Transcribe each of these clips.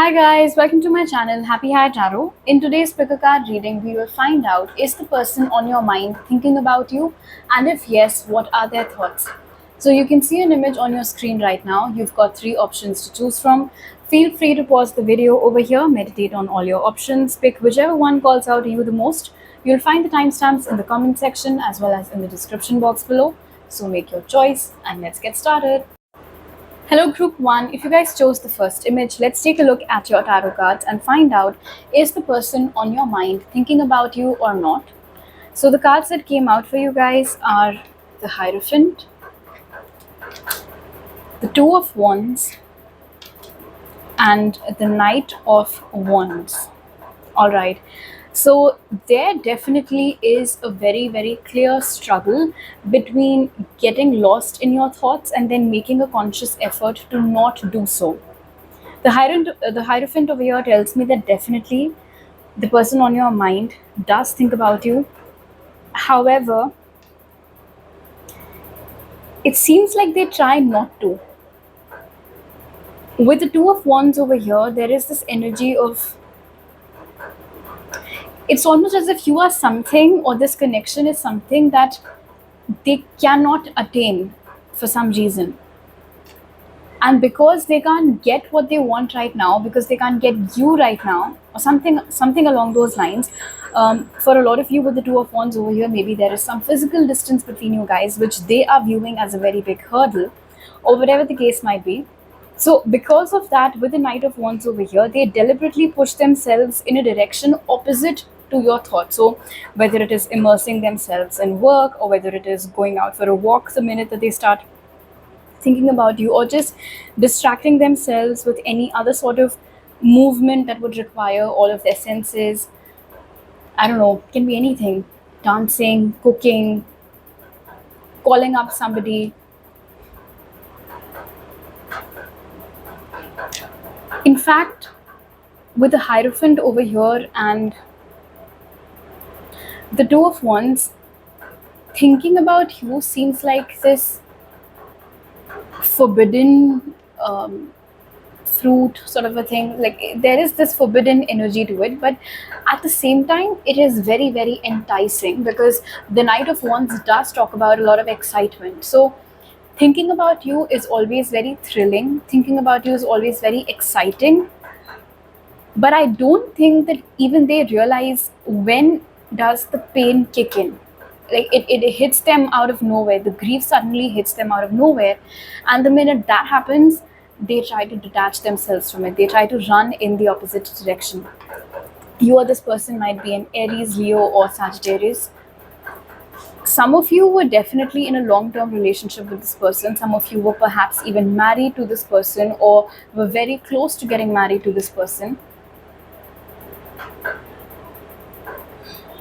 Hi guys, welcome to my channel Happy High Tarot. In today's pick a card reading, we will find out, is the person on your mind thinking about you, and if yes, what are their thoughts? So you can see an image on your screen right now. You've got three options to choose from. Feel free to pause the video over here, meditate on all your options, pick whichever one calls out to you the most. You'll find the timestamps in the comment section as well as in the description box below. So make your choice and let's get started. Hello group 1, if you guys chose the first image, let's take a look at your tarot cards and find out, is the person on your mind thinking about you or not? So the cards that came out for you guys are the Hierophant, the Two of Wands, and the Knight of Wands. Alright, so there definitely is a very clear struggle between getting lost in your thoughts and then making a conscious effort to not do so. The Hierophant over here tells me that definitely the person on your mind does think about you. However, it seems like they try not to. With the Two of Wands over here, there is this energy of, it's almost as if you are something, or this connection is something that they cannot attain for some reason. And because they can't get what they want right now, because they can't get you right now, or something along those lines, for a lot of you with the Two of Wands over here, maybe there is some physical distance between you guys which they are viewing as a very big hurdle, or whatever the case might be. So because of that, with the Knight of Wands over here, they deliberately push themselves in a direction opposite to your thoughts. So whether it is immersing themselves in work, or whether it is going out for a walk the minute that they start thinking about you, or just distracting themselves with any other sort of movement that would require all of their senses. I don't know, can be anything: dancing, cooking, calling up somebody. In fact, with the Hierophant over here and the Two of Wands, thinking about you seems like this forbidden fruit sort of a thing. Like there is this forbidden energy to it, but at the same time it is very enticing, because the Knight of Wands does talk about a lot of excitement. So thinking about you is always very thrilling, thinking about you is always very exciting, but I don't think that even they realize when does the pain kick in. Like it hits them out of nowhere, the grief suddenly hits them out of nowhere, and the minute that happens, they try to detach themselves from it, they try to run in the opposite direction. You or this person might be an Aries, Leo, or Sagittarius. Some of you were definitely in a long-term relationship with this person. Some of you were perhaps even married to this person, or were very close to getting married to this person.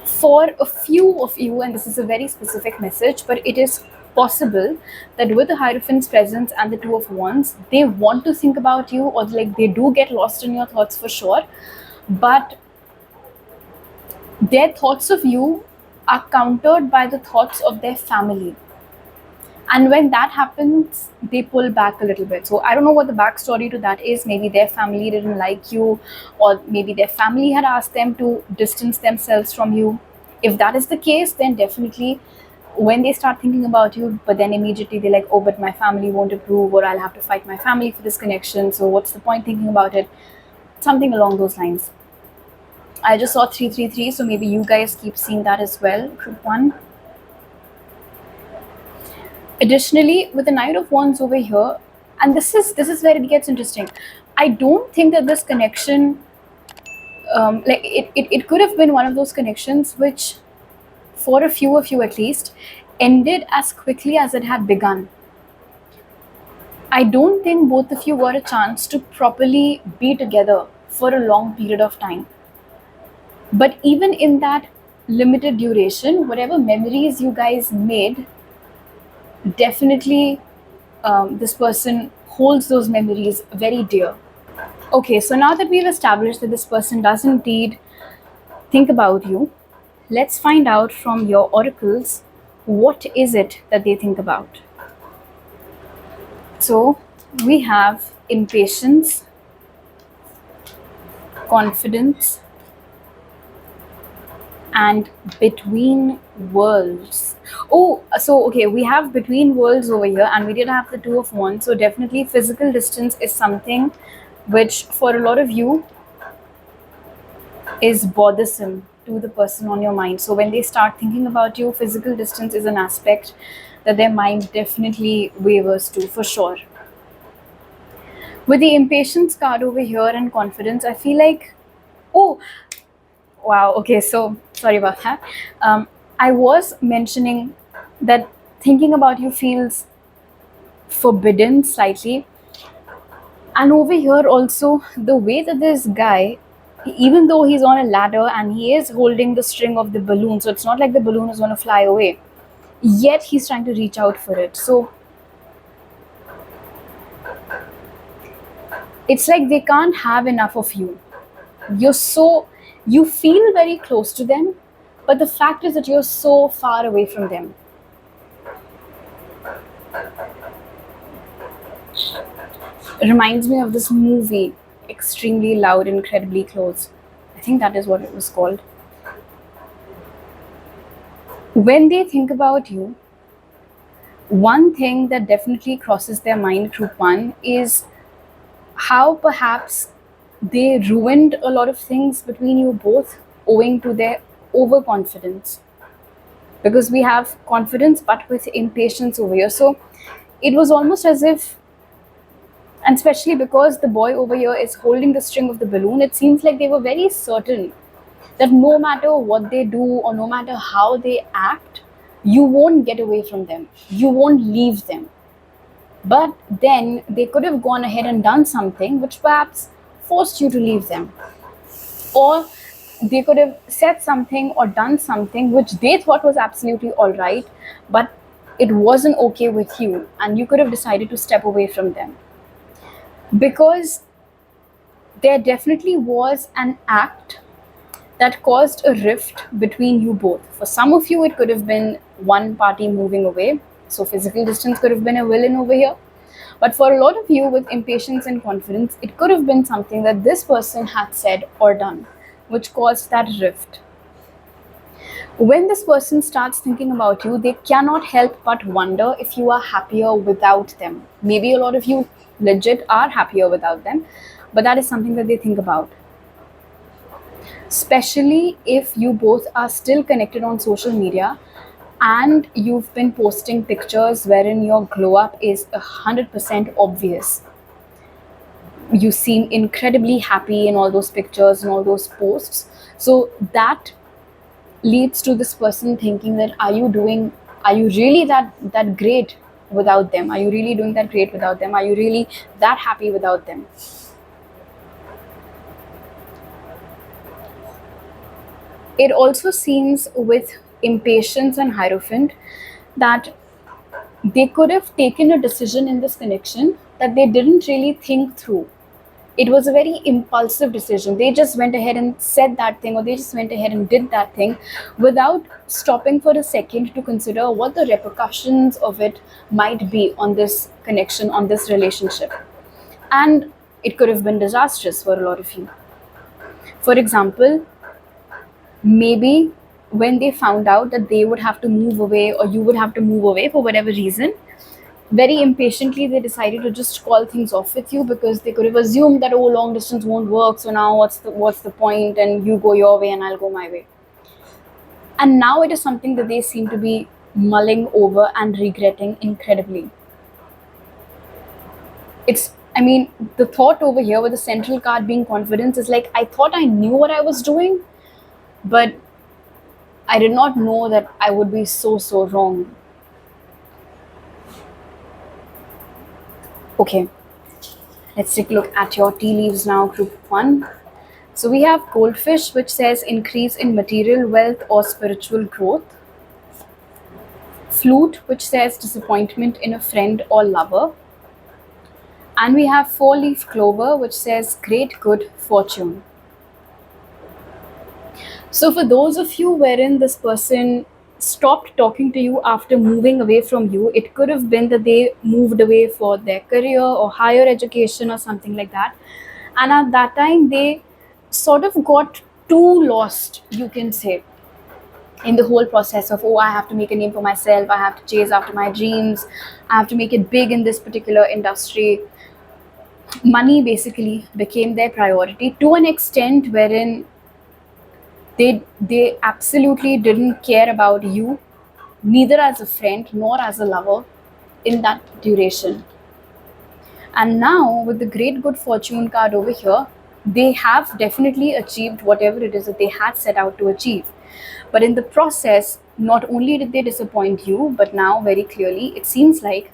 For a few of you, and this is a very specific message, but it is possible that with the Hierophant's presence and the Two of Wands, they want to think about you, or like they do get lost in your thoughts for sure, but their thoughts of you are countered by the thoughts of their family. And when that happens, they pull back a little bit. So I don't know what the backstory to that is. Maybe their family didn't like you, or maybe their family had asked them to distance themselves from you. If that is the case, then definitely when they start thinking about you, but then immediately they're like, oh, but my family won't approve, or I'll have to fight my family for this connection, so what's the point thinking about it? Something along those lines. I just saw 333, so maybe you guys keep seeing that as well, group 1. Additionally, with the Knight of Wands over here, and this is where it gets interesting. I don't think that this connection, like it could have been one of those connections which, for a few of you at least, ended as quickly as it had begun. I don't think both of you got a chance to properly be together for a long period of time. But even in that limited duration, whatever memories you guys made, definitely this person holds those memories very dear. Okay, so now that we've established that this person does indeed think about you, let's find out from your oracles, what is it that they think about. So we have impatience, confidence, and between worlds. Oh, so okay, we have between worlds over here, and we did have the two of wands. So definitely, physical distance is something which, for a lot of you, is bothersome to the person on your mind. So when they start thinking about you, physical distance is an aspect that their mind definitely wavers to, for sure. With the impatience card over here and confidence, I feel like, oh, wow, okay, so sorry about that. I was mentioning that thinking about you feels forbidden slightly. And over here, also, the way that this guy, even though he's on a ladder and he is holding the string of the balloon, so it's not like the balloon is going to fly away, yet he's trying to reach out for it. So it's like they can't have enough of you. You feel very close to them, but the fact is that you're so far away from them. It reminds me of this movie, Extremely Loud, Incredibly Close. I think that is what it was called. When they think about you, one thing that definitely crosses their mind, group one, is how perhaps they ruined a lot of things between you both owing to their overconfidence. Because we have confidence but with impatience over here. So it was almost as if, and especially because the boy over here is holding the string of the balloon, it seems like they were very certain that no matter what they do or no matter how they act, you won't get away from them. You won't leave them. But then they could have gone ahead and done something which perhaps forced you to leave them. Or they could have said something or done something which they thought was absolutely all right, but it wasn't okay with you, and you could have decided to step away from them. Because there definitely was an act that caused a rift between you both. For some of you, it could have been one party moving away. So physical distance could have been a villain over here. But for a lot of you with impatience and confidence, it could have been something that this person had said or done, which caused that rift. When this person starts thinking about you, they cannot help but wonder if you are happier without them. Maybe a lot of you legit are happier without them, but that is something that they think about. Especially if you both are still connected on social media and you've been posting pictures wherein your glow up is 100% obvious. You seem incredibly happy in all those pictures and all those posts. So that leads to this person thinking that are you really that great without them? Are you really doing that great without them? Are you really that happy without them? It also seems with impatience and Hierophant that they could have taken a decision in this connection that they didn't really think through. It was a very impulsive decision. They just went ahead and said that thing, or they just went ahead and did that thing without stopping for a second to consider what the repercussions of it might be on this connection, on this relationship. And it could have been disastrous for a lot of you. For example, maybe when they found out that they would have to move away or you would have to move away for whatever reason, very impatiently they decided to just call things off with you because they could have assumed that, oh, long distance won't work, so now what's the point, and you go your way and I'll go my way. And now it is something that they seem to be mulling over and regretting incredibly. The thought over here with the central card being confidence is like, I thought I knew what I was doing, but I did not know that I would be so wrong. Okay, let's take a look at your tea leaves now, group one. So we have goldfish, which says increase in material wealth or spiritual growth. Flute, which says disappointment in a friend or lover. And we have four-leaf clover, which says great good fortune. So for those of you wherein this person stopped talking to you after moving away from you, it could have been that they moved away for their career or higher education or something like that. And at that time, they sort of got too lost, you can say, in the whole process of, oh, I have to make a name for myself, I have to chase after my dreams, I have to make it big in this particular industry. Money basically became their priority to an extent wherein they absolutely didn't care about you, neither as a friend nor as a lover, in that duration. And now, with the great good fortune card over here, they have definitely achieved whatever it is that they had set out to achieve. But in the process, not only did they disappoint you, but now very clearly it seems like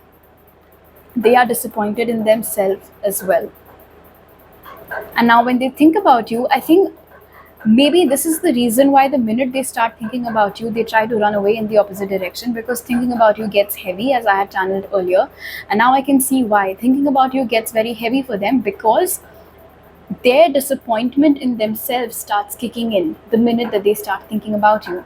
they are disappointed in themselves as well. And now, when they think about you, I think maybe this is the reason why the minute they start thinking about you, they try to run away in the opposite direction, because thinking about you gets heavy, as I had channeled earlier. And now I can see why thinking about you gets very heavy for them, because their disappointment in themselves starts kicking in the minute that they start thinking about you.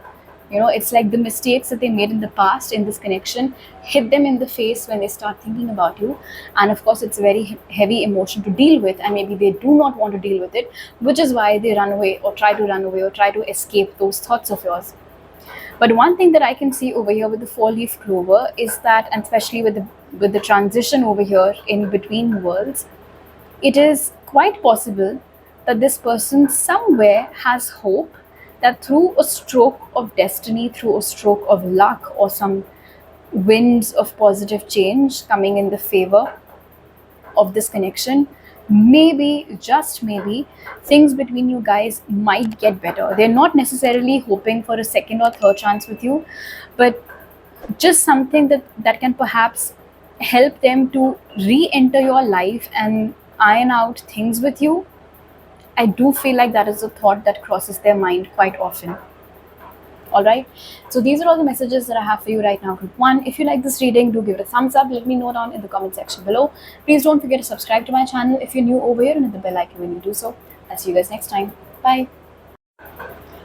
You know, it's like the mistakes that they made in the past in this connection hit them in the face when they start thinking about you. And of course, it's a very heavy emotion to deal with, and maybe they do not want to deal with it, which is why they run away or try to run away or try to escape those thoughts of yours. But one thing that I can see over here with the four-leaf clover is that, and especially with the transition over here in between worlds, it is quite possible that this person somewhere has hope that through a stroke of destiny, through a stroke of luck, or some winds of positive change coming in the favor of this connection, maybe, just maybe, things between you guys might get better. They're not necessarily hoping for a second or third chance with you, but just something that can perhaps help them to re-enter your life and iron out things with you. I do feel like that is a thought that crosses their mind quite often. All right, so these are all the messages that I have for you right now, group 1. If you like this reading, do give it a thumbs up. Let me know down in the comment section below. Please don't forget to subscribe to my channel if you're new over here, and hit the bell icon when you do so. I'll see you guys next time. Bye.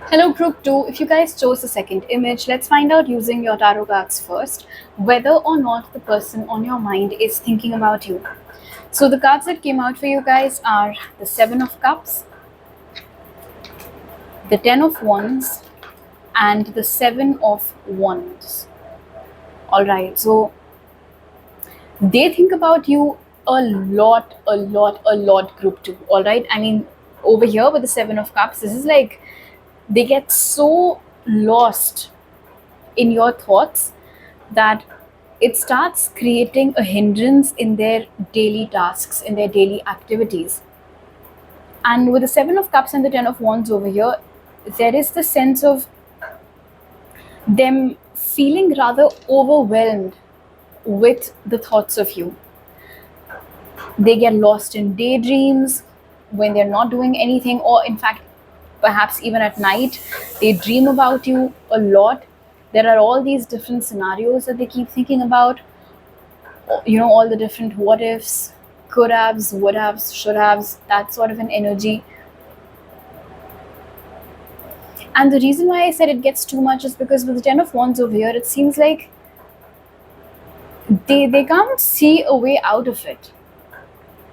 Hello group 2, if you guys chose the second image, let's find out using your tarot cards first whether or not the person on your mind is thinking about you. So the cards that came out for you guys are the Seven of Cups, the Ten of Wands, and the Seven of Wands. Alright, so they think about you a lot, group 2. Alright, I mean, over here with the Seven of Cups, this is like they get so lost in your thoughts that it starts creating a hindrance in their daily tasks, in their daily activities. And with the Seven of Cups and the Ten of Wands over here, there is the sense of them feeling rather overwhelmed with the thoughts of you. They get lost in daydreams when they're not doing anything, or in fact, perhaps even at night, they dream about you a lot. There are all these different scenarios that they keep thinking about, you know, all the different what ifs, could haves, would haves, should haves, that sort of an energy. And the reason why I said it gets too much is because with the Ten of Wands over here, it seems like they can't see a way out of it.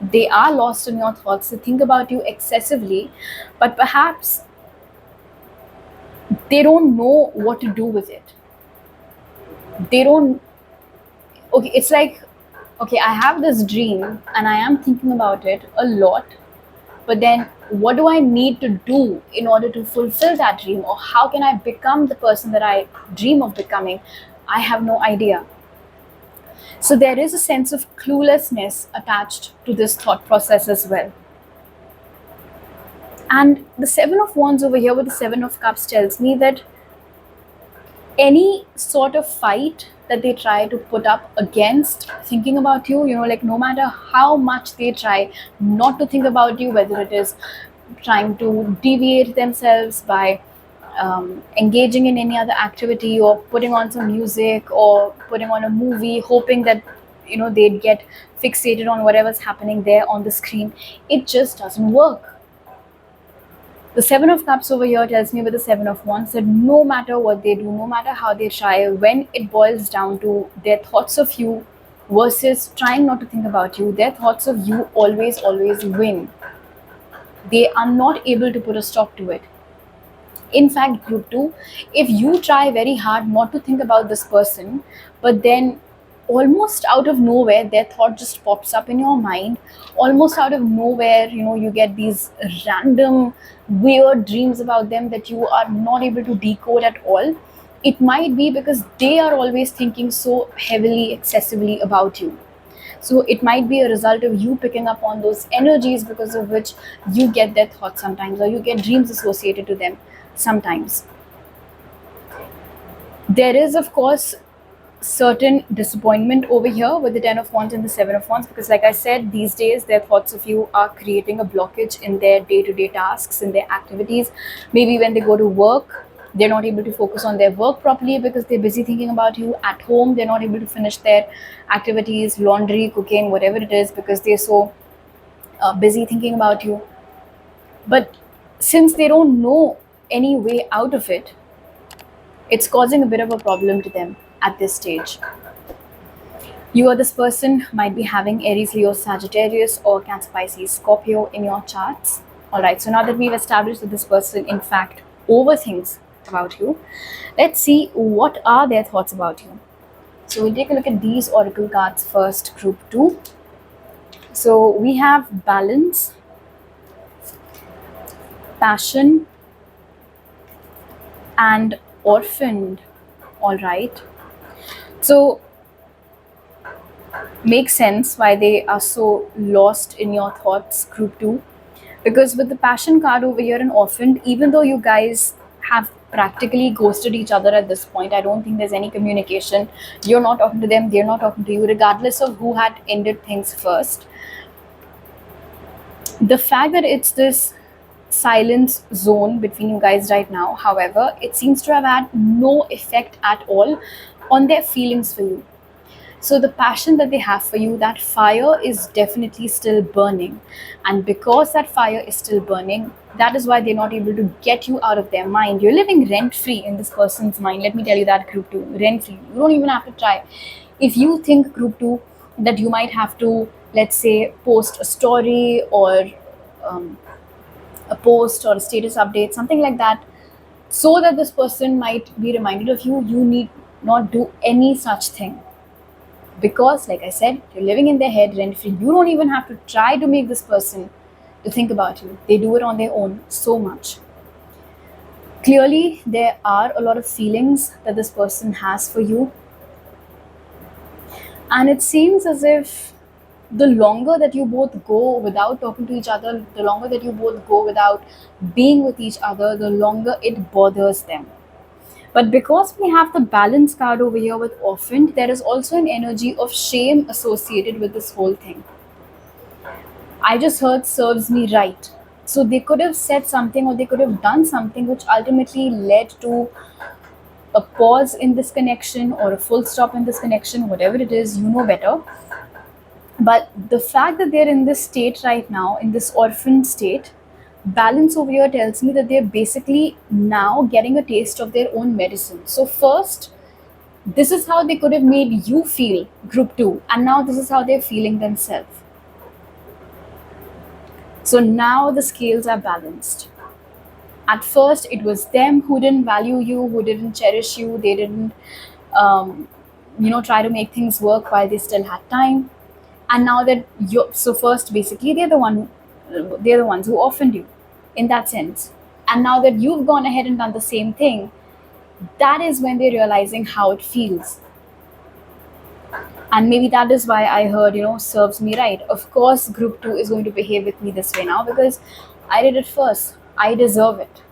They are lost in your thoughts. They think about you excessively, but perhaps they don't know what to do with it. They don't. Okay, it's like, okay, I have this dream and I am thinking about it a lot, but then what do I need to do in order to fulfill that dream? Or how can I become the person that I dream of becoming? I have no idea. So there is a sense of cluelessness attached to this thought process as well. And the Seven of Wands over here with the Seven of Cups tells me that any sort of fight that they try to put up against thinking about you, you know, like no matter how much they try not to think about you, whether it is trying to deviate themselves by engaging in any other activity, or putting on some music, or putting on a movie, hoping that, you know, they'd get fixated on whatever's happening there on the screen, it just doesn't work. The Seven of Cups over here tells me with the Seven of Wands that no matter what they do, no matter how they try, when it boils down to their thoughts of you versus trying not to think about you, their thoughts of you always win. They are not able to put a stop to it. In fact, group 2, if you try very hard not to think about this person, but then almost out of nowhere their thought just pops up in your mind, almost out of nowhere, you get these random weird dreams about them that you are not able to decode at all. It might be because they are always thinking so heavily, excessively about you. So it might be a result of you picking up on those energies, because of which you get their thoughts sometimes, or you get dreams associated to them sometimes. There is, of course, certain disappointment over here with the Ten of Wands and the Seven of Wands, because, like I said, these days their thoughts of you are creating a blockage in their day to day tasks, in their activities. Maybe when they go to work, they're not able to focus on their work properly because they're busy thinking about you. At home, they're not able to finish their activities, laundry, cooking, whatever it is, because they're so busy thinking about you. But since they don't know any way out of it, it's causing a bit of a problem to them at this stage. You or this person might be having Aries, Leo, Sagittarius, or Cancer, Pisces, Scorpio in your charts. Alright, so now that we've established that this person, in fact, overthinks about you, let's see what are their thoughts about you. So we'll take a look at these oracle cards first, group 2. So we have balance, passion, and orphaned. All right, so makes sense why they are so lost in your thoughts, group 2, because with the passion card over here and orphaned, even though you guys have practically ghosted each other at this point, I don't think there's any communication. You're not talking to them, they're not talking to you, regardless of who had ended things first. The fact that it's this silence zone between you guys right now, however, it seems to have had no effect at all on their feelings for you. So the passion that they have for you, that fire is definitely still burning. And because that fire is still burning, that is why they're not able to get you out of their mind. You're living rent free in this person's mind. Let me tell you that, group 2, rent free. You don't even have to try. If you think, group 2, that you might have to, let's say, post a story or a post or a status update, something like that, so that this person might be reminded of you, you need not do any such thing. Because, like I said, you're living in their head rent free. You don't even have to try to make this person to think about you. They do it on their own so much. Clearly, there are a lot of feelings that this person has for you. And it seems as if the longer that you both go without talking to each other, the longer that you both go without being with each other, the longer it bothers them. But because we have the balance card over here with orphaned, there is also an energy of shame associated with this whole thing. I just heard serves me right. So they could have said something or they could have done something which ultimately led to a pause in this connection or a full stop in this connection, whatever it is, you know better. But the fact that they're in this state right now, in this orphan state, balance over here tells me that they're basically now getting a taste of their own medicine. So first, this is how they could have made you feel, group 2, and now this is how they're feeling themselves. So now the scales are balanced. At first, it was them who didn't value you, who didn't cherish you, they didn't try to make things work while they still had time. And now that you, so first basically they're the ones who offended you in that sense. And now that you've gone ahead and done the same thing, that is when they're realizing how it feels. And maybe that is why I heard, serves me right. Of course, group 2 is going to behave with me this way now because I did it first. I deserve it.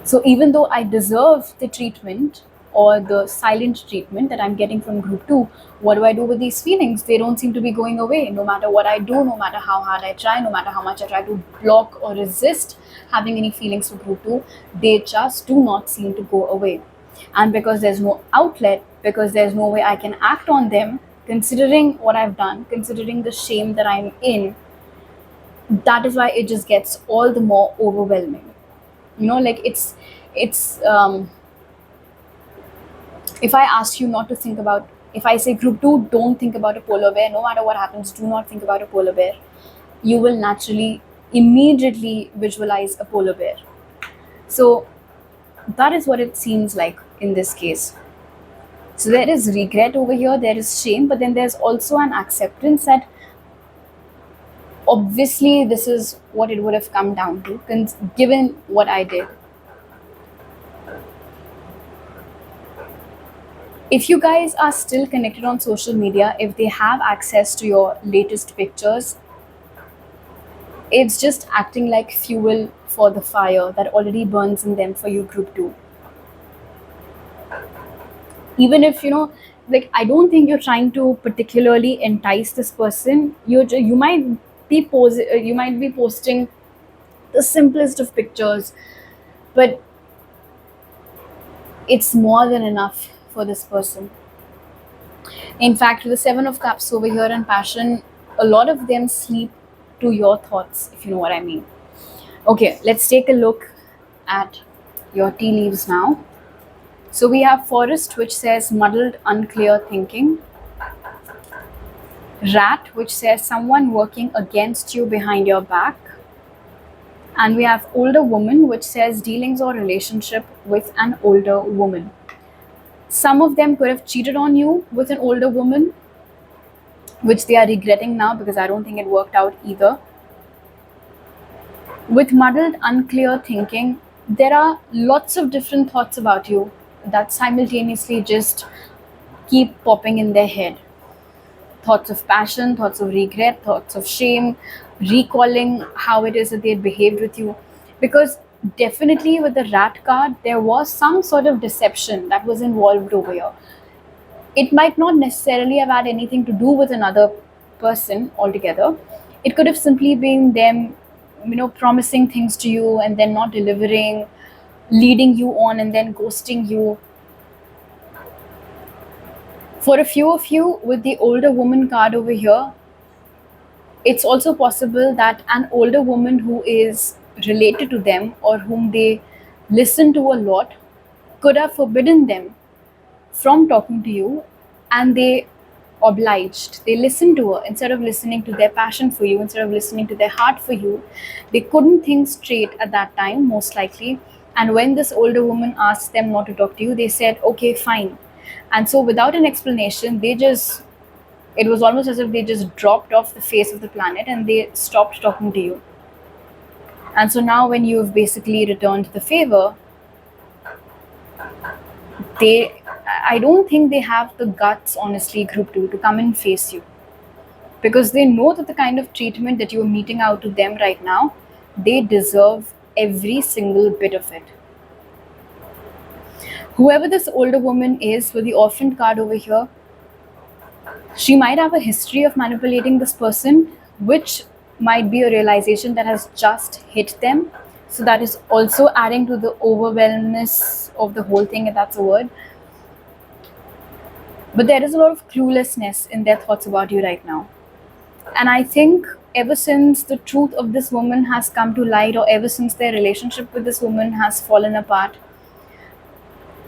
So even though I deserve the treatment or the silent treatment that I'm getting from group 2, what do I do with these feelings? They don't seem to be going away. No matter what I do, no matter how hard I try, no matter how much I try to block or resist having any feelings for group 2, they just do not seem to go away. And because there's no outlet, because there's no way I can act on them, considering what I've done, considering the shame that I'm in, that is why it just gets all the more overwhelming. Like it's if I ask you not to think about, if I say group 2, don't think about a polar bear, no matter what happens, do not think about a polar bear, you will naturally immediately visualize a polar bear. So that is what it seems like in this case. So there is regret over here, there is shame, but then there's also an acceptance that obviously this is what it would have come down to, given what I did. If you guys are still connected on social media, if they have access to your latest pictures, it's just acting like fuel for the fire that already burns in them for you, group 2. Even if, like, I don't think you're trying to particularly entice this person. You might be posting the simplest of pictures, but it's more than enough for this person. In fact, the 7 of Cups over here and passion, a lot of them sleep to your thoughts, if you know what I mean. Okay, let's take a look at your tea leaves now. So we have Forest, which says muddled, unclear thinking. Rat, which says someone working against you behind your back. And we have Older Woman, which says dealings or relationship with an older woman. Some of them could have cheated on you with an older woman, which they are regretting now because I don't think it worked out either. With muddled, unclear thinking, there are lots of different thoughts about you that simultaneously just keep popping in their head. Thoughts of passion, thoughts of regret, thoughts of shame, recalling how it is that they had behaved with you. Because definitely with the rat card, there was some sort of deception that was involved over here. It might not necessarily have had anything to do with another person altogether. It could have simply been them, promising things to you and then not delivering, leading you on and then ghosting you. For a few of you, with the older woman card over here, it's also possible that an older woman who is related to them or whom they listen to a lot could have forbidden them from talking to you, and they obliged. They listened to her instead of listening to their passion for you, instead of listening to their heart for you. They couldn't think straight at that time, most likely. And when this older woman asked them not to talk to you, they said, okay, fine. And so, without an explanation, it was almost as if they just dropped off the face of the planet and they stopped talking to you. And so now, when you've basically returned the favor, I don't think they have the guts, honestly, group 2, to come and face you. Because they know that the kind of treatment that you're meting out to them right now, they deserve every single bit of it. Whoever this older woman is with the orphan card over here, she might have a history of manipulating this person, which might be a realization that has just hit them. So that is also adding to the overwhelmness of the whole thing, if that's a word. But there is a lot of cluelessness in their thoughts about you right now. And I think ever since the truth of this woman has come to light, or ever since their relationship with this woman has fallen apart,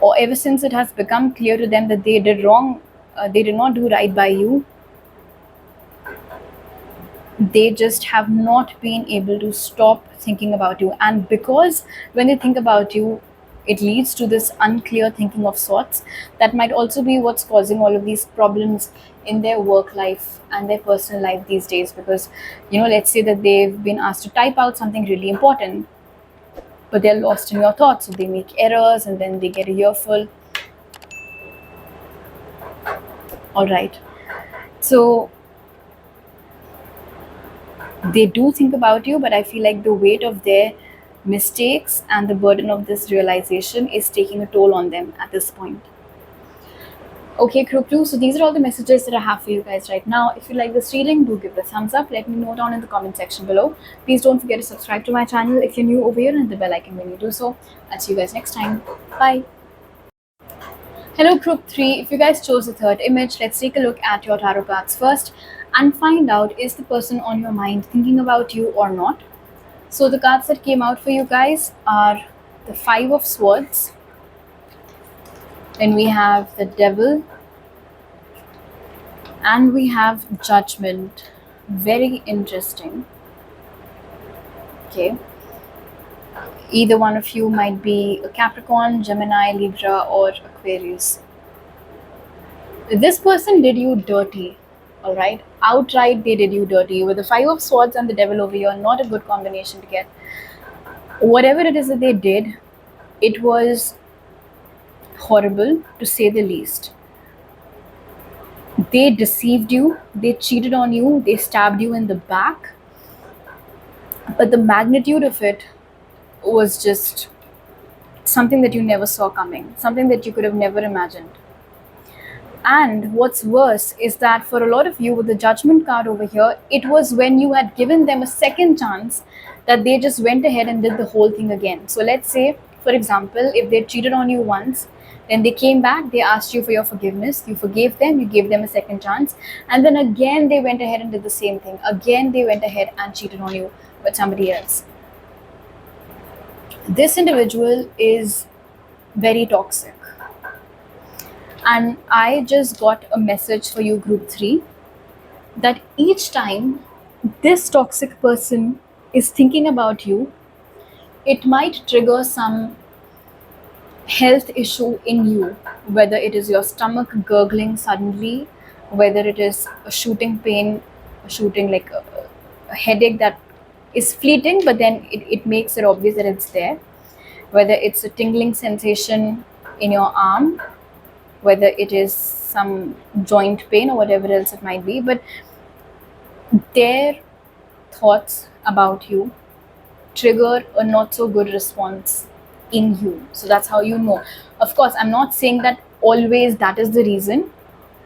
or ever since it has become clear to them that they did wrong, they did not do right by you, they just have not been able to stop thinking about you. And because when they think about you, it leads to this unclear thinking of sorts, that might also be what's causing all of these problems in their work life and their personal life these days. Because, let's say that they've been asked to type out something really important, but they're lost in your thoughts, so they make errors and then they get a earful. All right, so they do think about you, but I feel like the weight of their mistakes and the burden of this realization is taking a toll on them at this point. Okay, group 2, so these are all the messages that I have for you guys right now. If you like this reading, do give it a thumbs up. Let me know down in the comment section below. Please don't forget to subscribe to my channel if you're new over here, and hit the bell icon when you do so. I'll see you guys next time. Bye. Hello, group 3. If you guys chose the third image, let's take a look at your tarot cards first and find out, is the person on your mind thinking about you or not? So the cards that came out for you guys are the 5 of Swords. Then we have the Devil. And we have Judgment. Very interesting. Okay, either one of you might be a Capricorn, Gemini, Libra, or Aquarius. This person did you dirty, all right? Outright, they did you dirty. With the Five of Swords and the Devil over here, not a good combination to get. Whatever it is that they did, it was horrible to say the least. They deceived you, they cheated on you, they stabbed you in the back, but the magnitude of it was just something that you never saw coming, something that you could have never imagined. And what's worse is that for a lot of you, with the Judgment card over here, it was when you had given them a second chance that they just went ahead and did the whole thing again. So let's say, for example, if they cheated on you once, then they came back, they asked you for your forgiveness, you forgave them, you gave them a second chance, and then again they went ahead and did the same thing. Again, they went ahead and cheated on you with somebody else. This individual is very toxic. And I just got a message for you, group 3, that each time this toxic person is thinking about you, it might trigger some health issue in you, whether it is your stomach gurgling suddenly, whether it is a shooting pain, a shooting like a headache that is fleeting, but then it makes it obvious that it's there, whether it's a tingling sensation in your arm, whether it is some joint pain or whatever else it might be, but their thoughts about you trigger a not so good response in you. So that's how you know. Of course, I'm not saying that always that is the reason.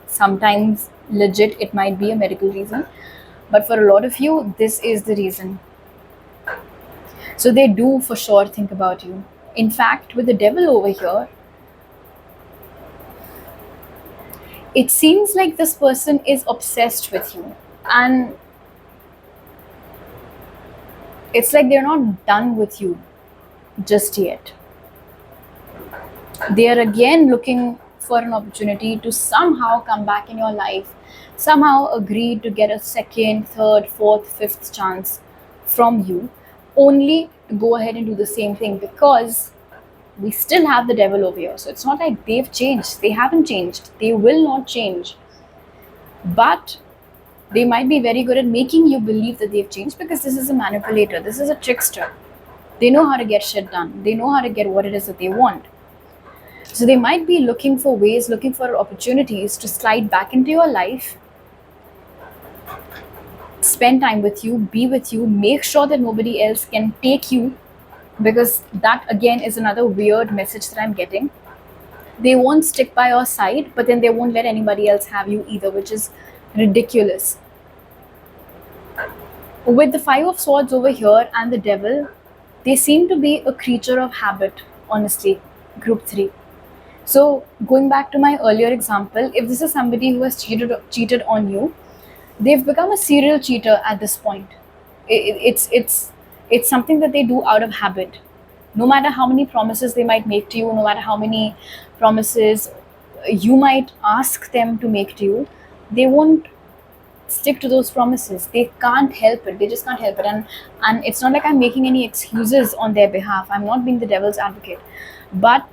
Sometimes legit it might be a medical reason, but for a lot of you, this is the reason. So they do for sure think about you. In fact, with the Devil over here, it seems like this person is obsessed with you, and it's like they're not done with you just yet. They are again looking for an opportunity to somehow come back in your life, somehow agree to get a second, third, fourth, fifth chance from you, only to go ahead and do the same thing, because we still have the Devil over here. So it's not like they've changed. They haven't changed. They will not change. But they might be very good at making you believe that they've changed, because this is a manipulator. This is a trickster. They know how to get shit done. They know how to get what it is that they want. So they might be looking for ways, looking for opportunities to slide back into your life, spend time with you, be with you, make sure that nobody else can take you, because that again is another weird message that I'm getting. They won't stick by your side, but then they won't let anybody else have you either, which is ridiculous. With the Five of Swords over here and the Devil, they seem to be a creature of habit, honestly, group 3. So going back to my earlier example, if this is somebody who has cheated on you, they've become a serial cheater at this point. It's something that they do out of habit. No matter how many promises they might make to you, no matter how many promises you might ask them to make to you, they won't stick to those promises. They can't help it. They just can't help it. And it's not like I'm making any excuses on their behalf. I'm not being the devil's advocate. But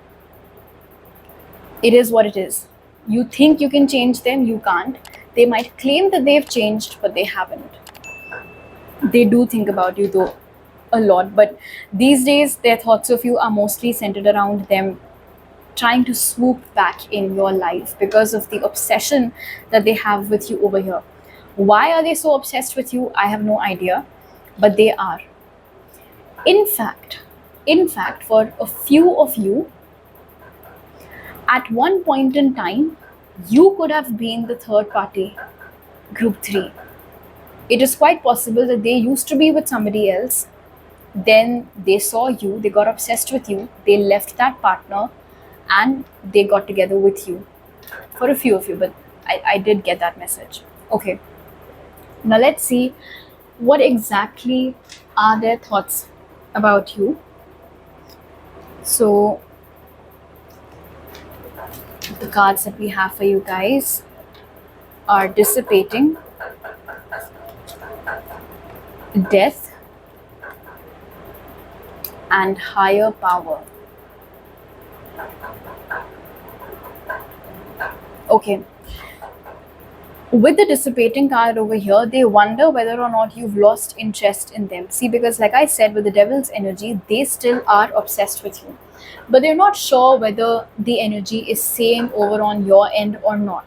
it is what it is. You think you can change them, you can't. They might claim that they've changed, but they haven't. They do think about you though a lot, but these days their thoughts of you are mostly centered around them trying to swoop back in your life because of the obsession that they have with you over here. Why are they so obsessed with you? I have no idea, but they are. In fact, for a few of you, at one point in time, you could have been the third party, group 3. It is quite possible that they used to be with somebody else, then they saw you, they got obsessed with you, they left that partner, and they got together with you. For a few of you, but I did get that message. Okay, now let's see what exactly are their thoughts about you. So the cards that we have for you guys are dissipating, death, and higher power. Okay, with the dissipating card over here, they wonder whether or not you've lost interest in them. See, because like I said, with the devil's energy, they still are obsessed with you, but they're not sure whether the energy is same over on your end or not.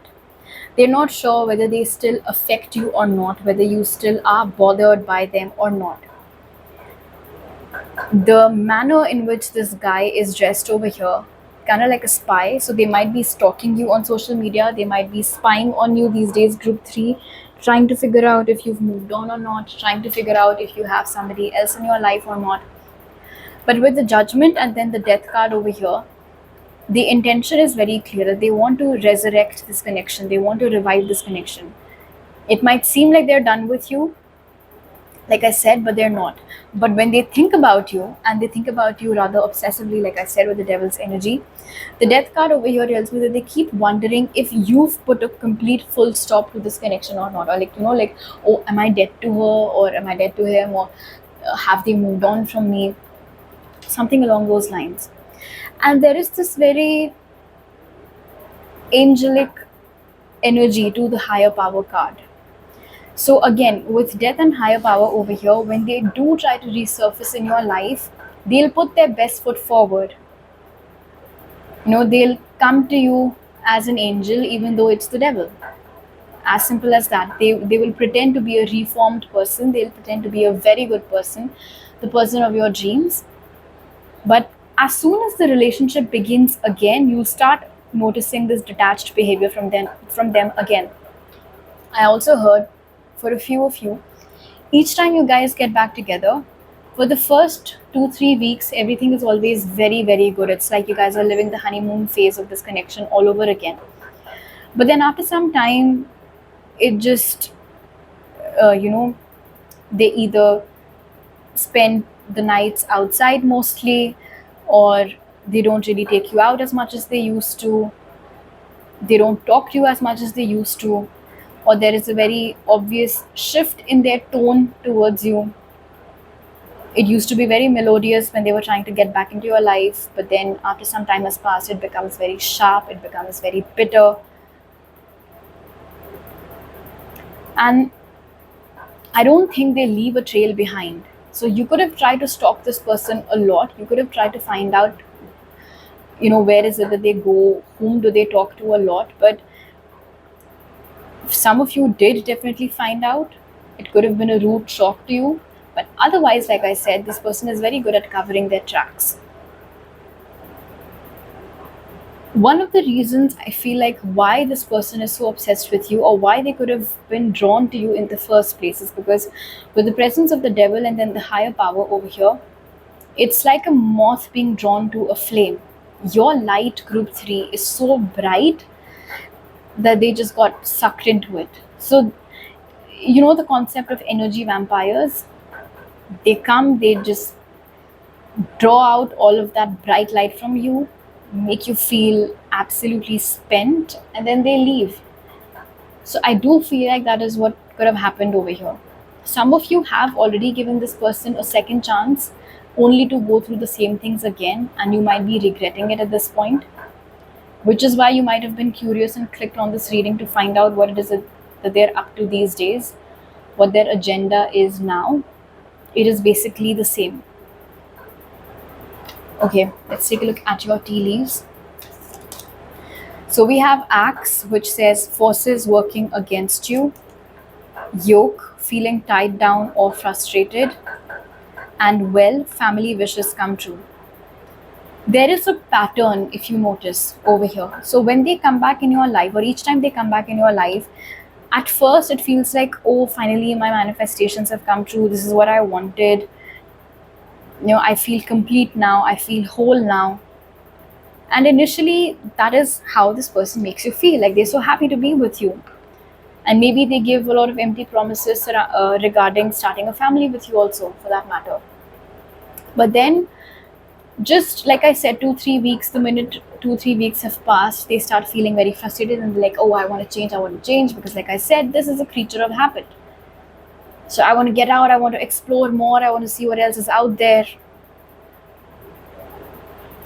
They're not sure whether they still affect you or not, whether you still are bothered by them or not. The manner in which this guy is dressed over here, kind of like a spy. So they might be stalking you on social media, they might be spying on you these days, group 3, trying to figure out if you've moved on or not, trying to figure out if you have somebody else in your life or not. But with the judgment and then the death card over here, the intention is very clear. They want to resurrect this connection, they want to revive this connection. It might seem like they're done with you, like I said, but they're not. But when they think about you, and they think about you rather obsessively, like I said, with the devil's energy, the death card over here tells me that they keep wondering if you've put a complete full stop to this connection or not. Or, like, like, oh, am I dead to her, or am I dead to him, or have they moved on from me? Something along those lines. And there is this very angelic energy to the higher power card. So again, with death and higher power over here, when they do try to resurface in your life, they'll put their best foot forward. They'll come to you as an angel, even though it's the devil. As simple as that. They will pretend to be a reformed person. They'll pretend to be a very good person, the person of your dreams. But as soon as the relationship begins again, you'll start noticing this detached behavior from them again. I also heard, for a few of you, each time you guys get back together, for the first 2-3 weeks, everything is always very, very good. It's like you guys are living the honeymoon phase of this connection all over again. But then after some time, it just, they either spend the nights outside mostly, or they don't really take you out as much as they used to. They don't talk to you as much as they used to, or there is a very obvious shift in their tone towards you. It used to be very melodious when they were trying to get back into your life, but then after some time has passed, it becomes very sharp, it becomes very bitter. And I don't think they leave a trail behind. So you could have tried to stalk this person a lot. You could have tried to find out, where is it that they go, whom do they talk to a lot. But some of you did definitely find out. It could have been a rude shock to you. But otherwise, like I said, this person is very good at covering their tracks. One of the reasons I feel like why this person is so obsessed with you, or why they could have been drawn to you in the first place, is because with the presence of the devil and then the higher power over here, it's like a moth being drawn to a flame. Your light, group 3, is so bright that they just got sucked into it. So, the concept of energy vampires, they come, they just draw out all of that bright light from you, make you feel absolutely spent, and then they leave. So I do feel like that is what could have happened over here. Some of you have already given this person a second chance, only to go through the same things again, and you might be regretting it at this point, which is why you might have been curious and clicked on this reading to find out what it is that they're up to these days, what their agenda is now. It is basically the same. Okay, let's take a look at your tea leaves. So we have Axe, which says forces working against you, Yoke, feeling tied down or frustrated, and well, family wishes come true. There is a pattern, if you notice over here. So when they come back in your life, or each time they come back in your life, at first it feels like, oh, finally my manifestations have come true, this is what I wanted, I feel complete now, I feel whole now. And initially, that is how this person makes you feel, like they're so happy to be with you. And maybe they give a lot of empty promises regarding starting a family with you also, for that matter. But then, just like I said, 2-3 weeks, the minute 2-3 weeks have passed, they start feeling very frustrated and they're like, oh, I want to change, because like I said, this is a creature of habit. So I want to get out, I want to explore more, I want to see what else is out there.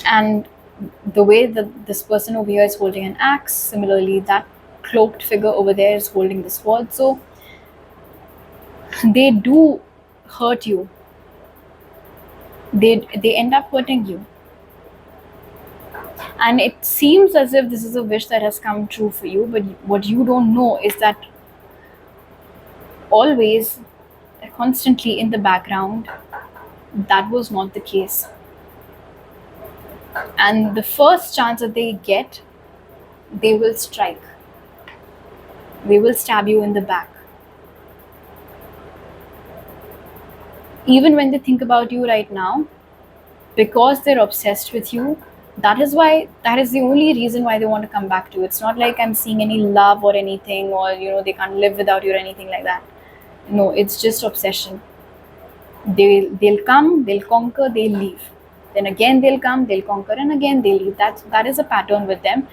And the way that this person over here is holding an axe, similarly that cloaked figure over there is holding the sword. So they do hurt you. They end up hurting you. And it seems as if this is a wish that has come true for you, but what you don't know is that always, constantly in the background, that was not the case. And the first chance that they get, they will strike. They will stab you in the back. Even when they think about you right now, because they're obsessed with you, that is the only reason why they want to come back to you. It's not like I'm seeing any love or anything, or they can't live without you or anything like that. No, it's just obsession. They'll come, they'll conquer, they'll leave. Then again they'll come, they'll conquer, and again they'll leave. That is a pattern with them.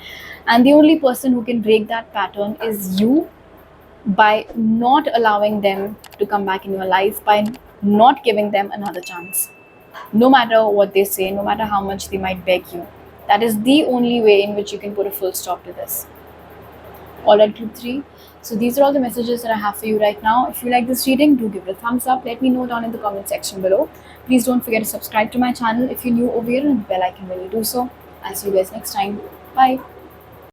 And the only person who can break that pattern is you, by not allowing them to come back in your life, by not giving them another chance. No matter what they say, no matter how much they might beg you. That is the only way in which you can put a full stop to this. Alright, group 3. So these are all the messages that I have for you right now. If you like this reading, do give it a thumbs up. Let me know down in the comment section below. Please don't forget to subscribe to my channel if you're new over here, and the bell icon when you do so. I'll see you guys next time. Bye.